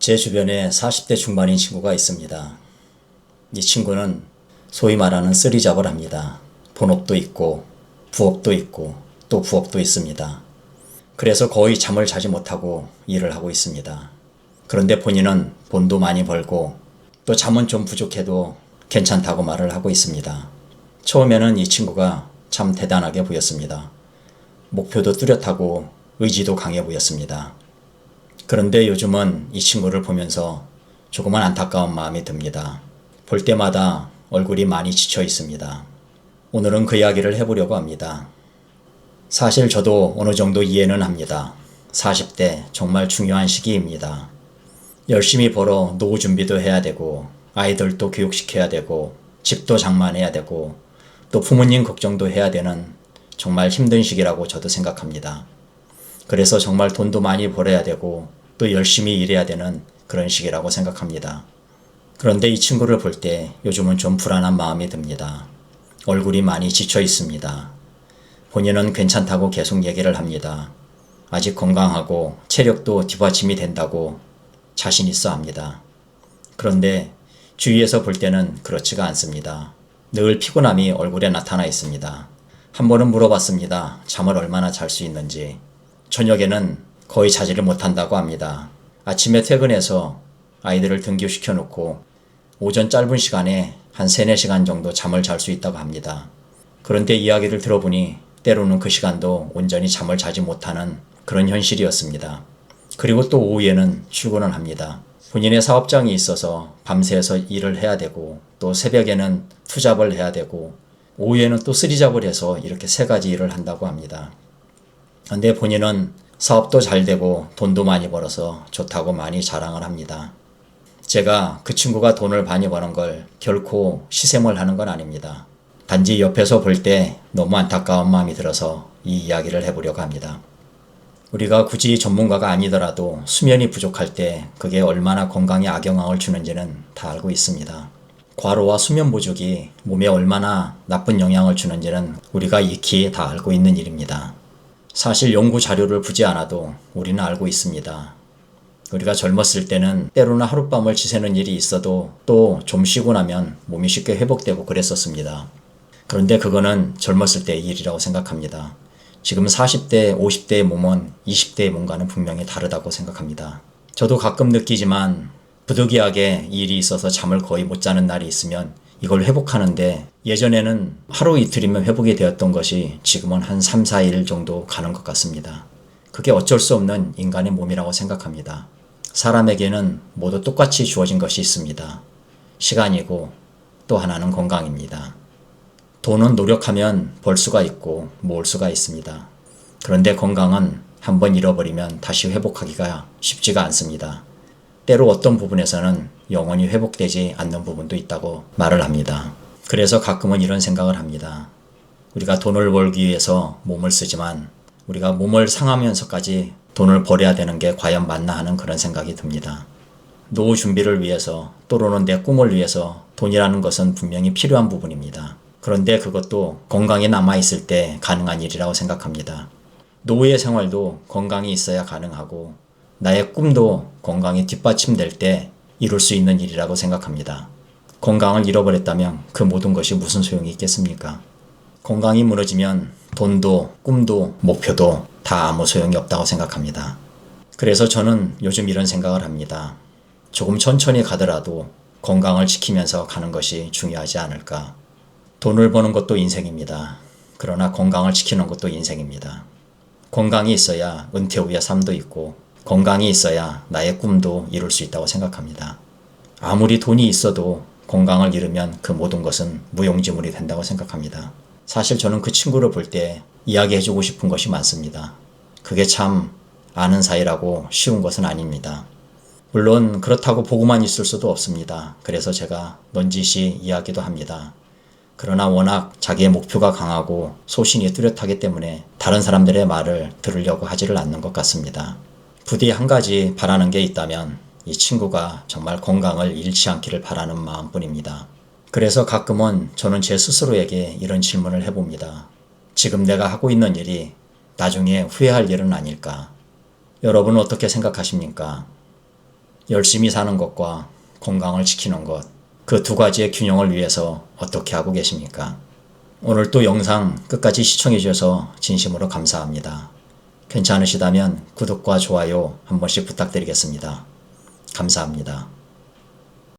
제 주변에 40대 중반인 친구가 있습니다. 이 친구는 소위 말하는 쓰리잡을 합니다. 본업도 있고 부업도 있고 또 부업도 있습니다. 그래서 거의 잠을 자지 못하고 일을 하고 있습니다. 그런데 본인은 돈도 많이 벌고 또 잠은 좀 부족해도 괜찮다고 말을 하고 있습니다. 처음에는 이 친구가 참 대단하게 보였습니다. 목표도 뚜렷하고 의지도 강해 보였습니다. 그런데 요즘은 이 친구를 보면서 조금은 안타까운 마음이 듭니다. 볼 때마다 얼굴이 많이 지쳐 있습니다. 오늘은 그 이야기를 해보려고 합니다. 사실 저도 어느 정도 이해는 합니다. 40대 정말 중요한 시기입니다. 열심히 벌어 노후 준비도 해야 되고 아이들도 교육시켜야 되고 집도 장만해야 되고 또 부모님 걱정도 해야 되는 정말 힘든 시기라고 저도 생각합니다. 그래서 정말 돈도 많이 벌어야 되고 또 열심히 일해야 되는 그런 시기라고 생각합니다. 그런데 이 친구를 볼 때 요즘은 좀 불안한 마음이 듭니다. 얼굴이 많이 지쳐 있습니다. 본인은 괜찮다고 계속 얘기를 합니다. 아직 건강하고 체력도 뒷받침이 된다고 자신 있어 합니다. 그런데 주위에서 볼 때는 그렇지가 않습니다. 늘 피곤함이 얼굴에 나타나 있습니다. 한 번은 물어봤습니다. 잠을 얼마나 잘 수 있는지. 저녁에는 거의 자지를 못한다고 합니다. 아침에 퇴근해서 아이들을 등교시켜 놓고 오전 짧은 시간에 한 3, 4시간 정도 잠을 잘 수 있다고 합니다. 그런데 이야기를 들어보니 때로는 그 시간도 온전히 잠을 자지 못하는 그런 현실이었습니다. 그리고 또 오후에는 출근을 합니다. 본인의 사업장이 있어서 밤새서 일을 해야 되고 또 새벽에는 투잡을 해야 되고 오후에는 또 쓰리잡을 해서 이렇게 3가지 일을 한다고 합니다. 근데 본인은 사업도 잘 되고 돈도 많이 벌어서 좋다고 많이 자랑을 합니다. 제가 그 친구가 돈을 많이 버는 걸 결코 시샘을 하는 건 아닙니다. 단지 옆에서 볼 때 너무 안타까운 마음이 들어서 이 이야기를 해보려고 합니다. 우리가 굳이 전문가가 아니더라도 수면이 부족할 때 그게 얼마나 건강에 악영향을 주는지는 다 알고 있습니다. 과로와 수면 부족이 몸에 얼마나 나쁜 영향을 주는지는 우리가 익히 다 알고 있는 일입니다. 사실 연구 자료를 보지 않아도 우리는 알고 있습니다. 우리가 젊었을 때는 때로는 하룻밤을 지새는 일이 있어도 또 좀 쉬고 나면 몸이 쉽게 회복되고 그랬었습니다. 그런데 그거는 젊었을 때의 일이라고 생각합니다. 지금 40대, 50대의 몸은 20대의 몸과는 분명히 다르다고 생각합니다. 저도 가끔 느끼지만 부득이하게 일이 있어서 잠을 거의 못 자는 날이 있으면 이걸 회복하는데 예전에는 하루 이틀이면 회복이 되었던 것이 지금은 한 3, 4일 정도 가는 것 같습니다. 그게 어쩔 수 없는 인간의 몸이라고 생각합니다. 사람에게는 모두 똑같이 주어진 것이 있습니다. 시간이고 또 하나는 건강입니다. 돈은 노력하면 벌 수가 있고 모을 수가 있습니다. 그런데 건강은 한번 잃어버리면 다시 회복하기가 쉽지가 않습니다. 때로 어떤 부분에서는 영원히 회복되지 않는 부분도 있다고 말을 합니다. 그래서 가끔은 이런 생각을 합니다. 우리가 돈을 벌기 위해서 몸을 쓰지만 우리가 몸을 상하면서까지 돈을 벌어야 되는 게 과연 맞나 하는 그런 생각이 듭니다. 노후 준비를 위해서 또는 내 꿈을 위해서 돈이라는 것은 분명히 필요한 부분입니다. 그런데 그것도 건강이 남아있을 때 가능한 일이라고 생각합니다. 노후의 생활도 건강이 있어야 가능하고 나의 꿈도 건강이 뒷받침될 때 이룰 수 있는 일이라고 생각합니다. 건강을 잃어버렸다면 그 모든 것이 무슨 소용이 있겠습니까? 건강이 무너지면 돈도 꿈도 목표도 다 아무 소용이 없다고 생각합니다. 그래서 저는 요즘 이런 생각을 합니다. 조금 천천히 가더라도 건강을 지키면서 가는 것이 중요하지 않을까. 돈을 버는 것도 인생입니다. 그러나 건강을 지키는 것도 인생입니다. 건강이 있어야 은퇴 후의 삶도 있고 건강이 있어야 나의 꿈도 이룰 수 있다고 생각합니다. 아무리 돈이 있어도 건강을 잃으면 그 모든 것은 무용지물이 된다고 생각합니다. 사실 저는 그 친구를 볼 때 이야기해주고 싶은 것이 많습니다. 그게 참 아는 사이라고 쉬운 것은 아닙니다. 물론 그렇다고 보고만 있을 수도 없습니다. 그래서 제가 넌지시 이야기도 합니다. 그러나 워낙 자기의 목표가 강하고 소신이 뚜렷하기 때문에 다른 사람들의 말을 들으려고 하지를 않는 것 같습니다. 부디 한 가지 바라는 게 있다면 이 친구가 정말 건강을 잃지 않기를 바라는 마음뿐입니다. 그래서 가끔은 저는 제 스스로에게 이런 질문을 해봅니다. 지금 내가 하고 있는 일이 나중에 후회할 일은 아닐까? 여러분은 어떻게 생각하십니까? 열심히 사는 것과 건강을 지키는 것, 그 두 가지의 균형을 위해서 어떻게 하고 계십니까? 오늘 또 영상 끝까지 시청해 주셔서 진심으로 감사합니다. 괜찮으시다면 구독과 좋아요 한 번씩 부탁드리겠습니다. 감사합니다.